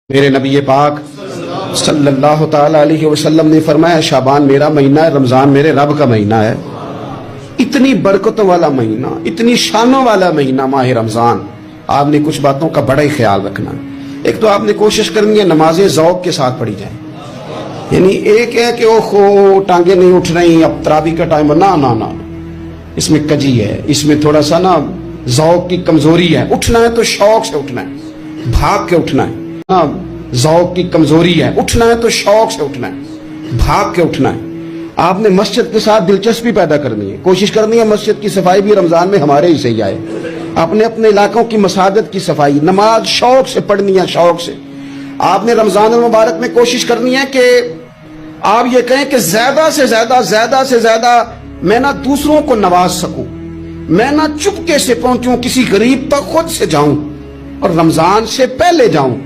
میرے نبی پاک صلی اللہ تعالی علیہ وسلم نے فرمایا شعبان میرا مہینہ ہے، رمضان میرے رب کا مہینہ ہے۔ اتنی برکتوں والا مہینہ، اتنی شانوں والا مہینہ ماہ رمضان، آپ نے کچھ باتوں کا بڑا ہی خیال رکھنا۔ ایک تو آپ نے کوشش کرنی ہے نمازیں ذوق کے ساتھ پڑھی جائیں، یعنی ایک ہے کہ اوہ ٹانگیں نہیں اٹھ رہی اب تراویح کا ٹائم، نہ اس میں کجی ہے، اس میں تھوڑا سا نا ذوق کی کمزوری ہے۔ اٹھنا ہے تو شوق سے اٹھنا ہے، بھاگ کے اٹھنا ہے۔ ذوق کی کمزوری ہے، اٹھنا ہے تو شوق سے اٹھنا ہے، بھاگ کے اٹھنا ہے۔ آپ نے مسجد کے ساتھ دلچسپی پیدا کرنی ہے، کوشش کرنی ہے مسجد کی صفائی بھی رمضان میں ہمارے ہی سے ہی آئے۔ اپنے علاقوں کی مساجد کی صفائی، نماز شوق سے پڑھنی ہے، شوق سے۔ آپ نے رمضان المبارک میں کوشش کرنی ہے کہ آپ یہ کہیں کہ زیادہ سے زیادہ میں نہ دوسروں کو نواز سکوں، میں نہ چپکے سے پہنچوں کسی غریب تک، خود سے جاؤں اور رمضان سے پہلے جاؤں۔